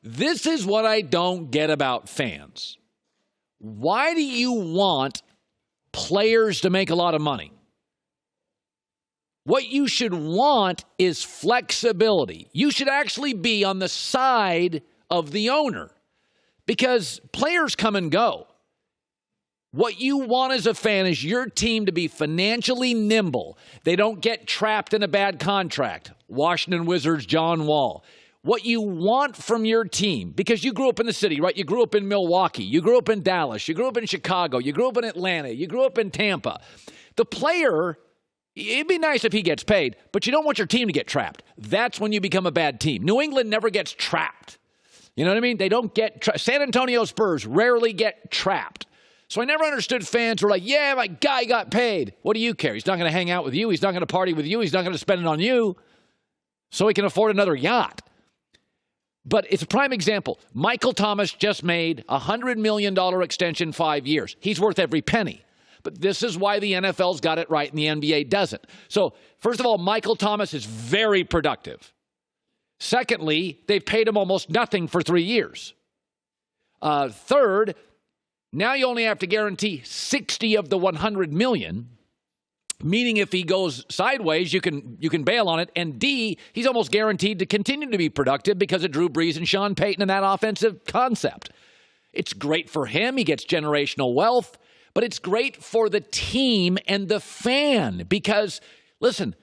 This is what I don't get about fans. Why do you want players to make a lot of money? What you should want is flexibility. You should actually be on the side of the owner because players come and go. What you want as a fan is your team to be financially nimble. They don't get trapped in a bad contract. Washington Wizards, John Wall. What you want from your team, because you grew up in the city, right? You grew up in Milwaukee. You grew up in Dallas. You grew up in Chicago. You grew up in Atlanta. You grew up in Tampa. The player, it'd be nice if he gets paid, but you don't want your team to get trapped. That's when you become a bad team. New England never gets trapped. You know what I mean? They don't get trapped. San Antonio Spurs rarely get trapped. So I never understood fans who were like, yeah, my guy got paid. What do you care? He's not going to hang out with you. He's not going to party with you. He's not going to spend it on you so he can afford another yacht. But it's a prime example. Michael Thomas just made a $100 million extension 5 years. He's worth every penny. But this is why the NFL's got it right and the NBA doesn't. So, first of all, Michael Thomas is very productive. Secondly, they've paid him almost nothing for 3 years. Third, now you only have to guarantee 60 of the 100 million, meaning if he goes sideways, you can bail on it. And D, he's almost guaranteed to continue to be productive because of Drew Brees and Sean Payton and that offensive concept. It's great for him. He gets generational wealth, but it's great for the team and the fan because, listen,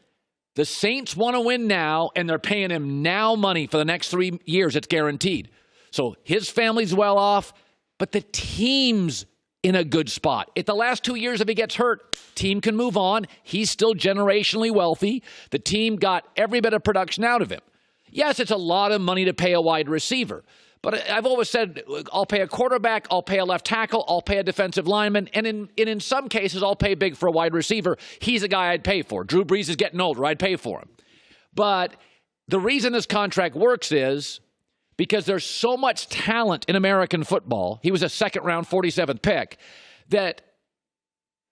the Saints want to win now, and they're paying him now money for the next 3 years. It's guaranteed. So his family's well off, but the team's in a good spot. If the last 2 years, if he gets hurt, team can move on. He's still generationally wealthy. The team got every bit of production out of him. Yes, it's a lot of money to pay a wide receiver. But I've always said, I'll pay a quarterback, I'll pay a left tackle, I'll pay a defensive lineman, and in some cases, I'll pay big for a wide receiver. He's a guy I'd pay for. Drew Brees is getting older. I'd pay for him. But the reason this contract works is because there's so much talent in American football. He was a second-round 47th pick that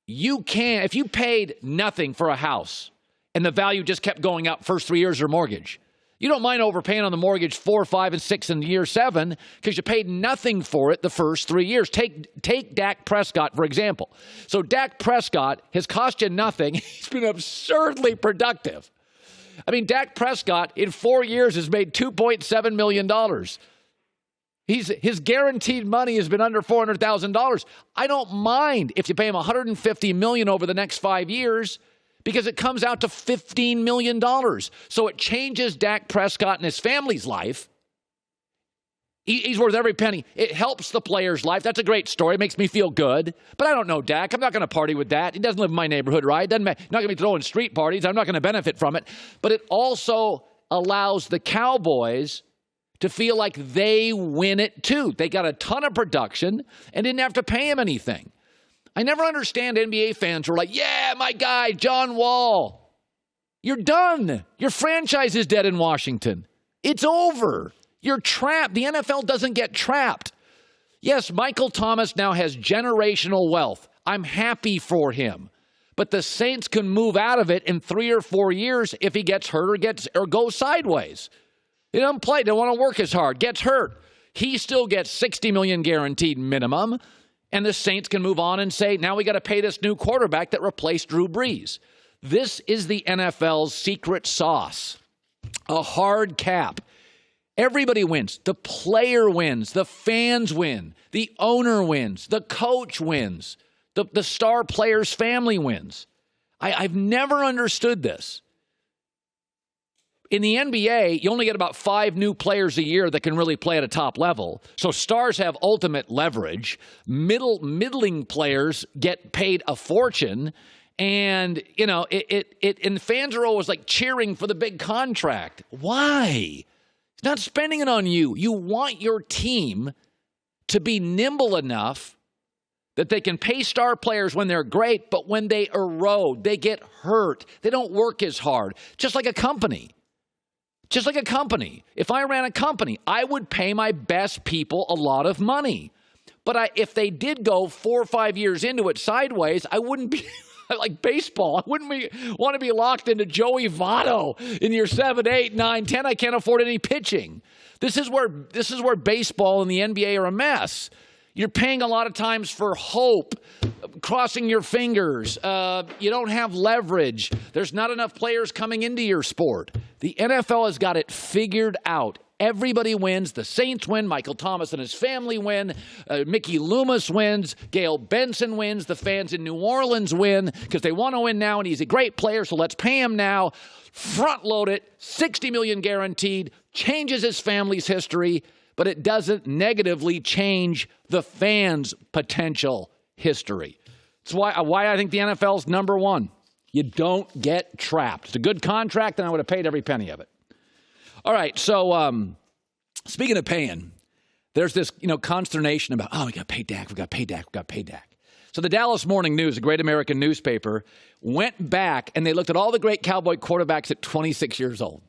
you can, if you paid nothing for a house and the value just kept going up first 3 years of your mortgage, you don't mind overpaying on the mortgage 4, 5, and 6 in year 7 because you paid nothing for it the first 3 years. Take Dak Prescott, for example. So Dak Prescott has cost you nothing. He's been absurdly productive. I mean, Dak Prescott in 4 years has made $2.7 million. His guaranteed money has been under $400,000. I don't mind if you pay him $150 million over the next 5 years because it comes out to $15 million. So it changes Dak Prescott and his family's life. He's worth every penny. It helps the player's life. That's a great story. It makes me feel good. But I don't know Dak. I'm not going to party with that. He doesn't live in my neighborhood, right? Not going to be throwing street parties. I'm not going to benefit from it. But it also allows the Cowboys to feel like they win it too. They got a ton of production and didn't have to pay him anything. I never understand NBA fans who are like, yeah, my guy, John Wall. You're done. Your franchise is dead in Washington. It's over. You're trapped. The NFL doesn't get trapped. Yes, Michael Thomas now has generational wealth. I'm happy for him. But the Saints can move out of it in 3 or 4 years if he gets hurt or goes sideways. He doesn't play, don't want to work as hard, gets hurt. He still gets $60 million guaranteed minimum, and the Saints can move on and say, now we got to pay this new quarterback that replaced Drew Brees. This is the NFL's secret sauce, a hard cap. Everybody wins. The player wins. The fans win. The owner wins. The coach wins. The star player's family wins. I've never understood this. In the NBA, you only get about 5 new players a year that can really play at a top level. So stars have ultimate leverage. Middling players get paid a fortune. And, you know, and fans are always like cheering for the big contract. Why? It's not spending it on you. You want your team to be nimble enough that they can pay star players when they're great, but when they erode, they get hurt. They don't work as hard. Just like a company. Just like a company. If I ran a company, I would pay my best people a lot of money. But if they did go 4 or 5 years into it sideways, I wouldn't I like baseball. I wouldn't want to be locked into Joey Votto in year 7, 8, 9, 10. I can't afford any pitching. This is where baseball and the NBA are a mess. You're paying a lot of times for hope, crossing your fingers. You don't have leverage. There's not enough players coming into your sport. The NFL has got it figured out. Everybody wins. The Saints win. Michael Thomas and his family win. Mickey Loomis wins. Gail Benson wins. The fans in New Orleans win because they want to win now, and he's a great player, so let's pay him now. Front load it. $60 million guaranteed. Changes his family's history, but it doesn't negatively change the fans' potential history. It's why I think the NFL's number one. You don't get trapped. It's a good contract, and I would have paid every penny of it. All right, so speaking of paying, there's this consternation about, we got to pay Dak, we got to pay Dak, we got to pay Dak. So the Dallas Morning News, a great American newspaper, went back and they looked at all the great Cowboy quarterbacks at 26 years old.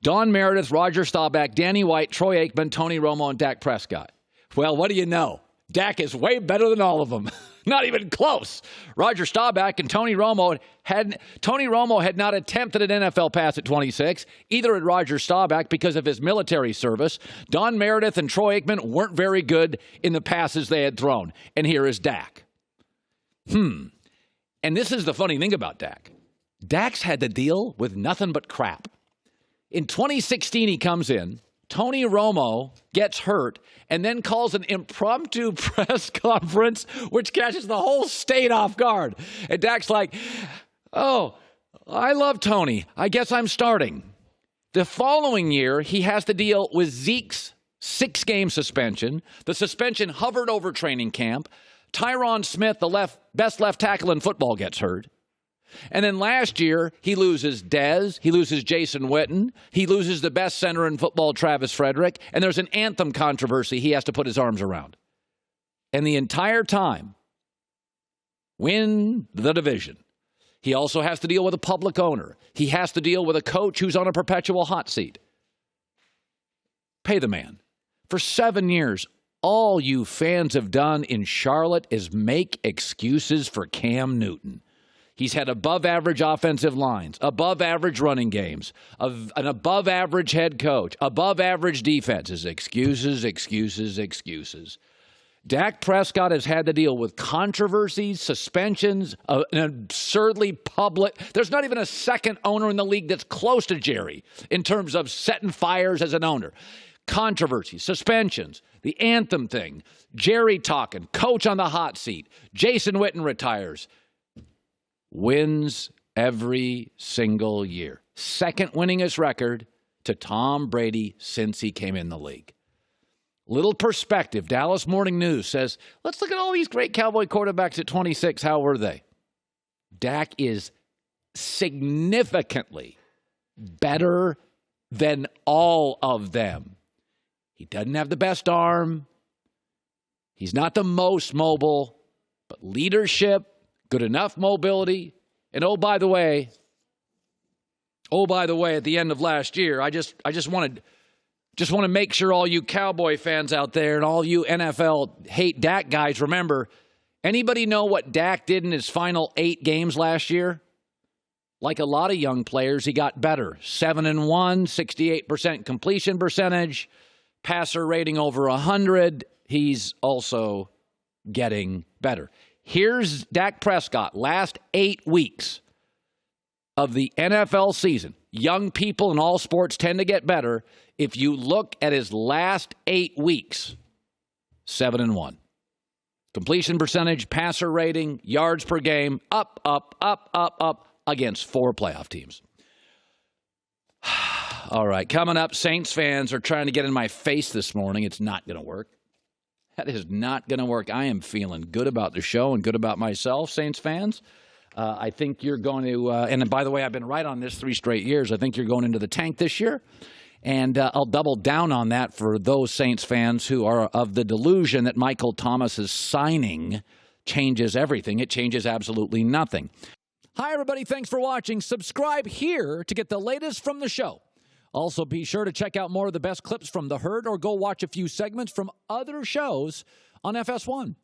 Don Meredith, Roger Staubach, Danny White, Troy Aikman, Tony Romo, and Dak Prescott. Well, what do you know? Dak is way better than all of them. Not even close. Roger Staubach and Tony Romo had not attempted an NFL pass at 26. Either had Roger Staubach because of his military service. Don Meredith and Troy Aikman weren't very good in the passes they had thrown. And here is Dak. And this is the funny thing about Dak. Dak's had to deal with nothing but crap. In 2016, he comes in. Tony Romo gets hurt and then calls an impromptu press conference, which catches the whole state off guard. And Dak's like, I love Tony. I guess I'm starting. The following year, he has to deal with Zeke's 6-game suspension. The suspension hovered over training camp. Tyron Smith, the best left tackle in football, gets hurt. And then last year, he loses Dez, he loses Jason Witten, he loses the best center in football, Travis Frederick, and there's an anthem controversy he has to put his arms around. And the entire time, win the division. He also has to deal with a public owner. He has to deal with a coach who's on a perpetual hot seat. Pay the man. For 7 years, all you fans have done in Charlotte is make excuses for Cam Newton. He's had above-average offensive lines, above-average running games, an above-average head coach, above-average defenses. Excuses, excuses, excuses. Dak Prescott has had to deal with controversies, suspensions, an absurdly public. There's not even a second owner in the league that's close to Jerry in terms of setting fires as an owner. Controversies, suspensions, the anthem thing, Jerry talking, coach on the hot seat, Jason Witten retires. Wins every single year. Second winningest record to Tom Brady since he came in the league. Little perspective. Dallas Morning News says, let's look at all these great Cowboy quarterbacks at 26. How were they? Dak is significantly better than all of them. He doesn't have the best arm. He's not the most mobile, but leadership, good enough mobility. And oh, by the way, at the end of last year, I just want to make sure all you Cowboy fans out there and all you NFL hate Dak guys remember, anybody know what Dak did in his final 8 games last year? Like a lot of young players, he got better. 7-1, 68% completion percentage, passer rating over 100. He's also getting better. Here's Dak Prescott, last 8 weeks of the NFL season. Young people in all sports tend to get better. If you look at his last 8 weeks, 7-1. Completion percentage, passer rating, yards per game, up against 4 playoff teams. All right, coming up, Saints fans are trying to get in my face this morning. It's not going to work. That is not going to work. I am feeling good about the show and good about myself, Saints fans. I think you're going to, and by the way, I've been right on this 3 straight years. I think you're going into the tank this year. And I'll double down on that for those Saints fans who are of the delusion that Michael Thomas's signing changes everything. It changes absolutely nothing. Hi, everybody. Thanks for watching. Subscribe here to get the latest from the show. Also, be sure to check out more of the best clips from The Herd or go watch a few segments from other shows on FS1.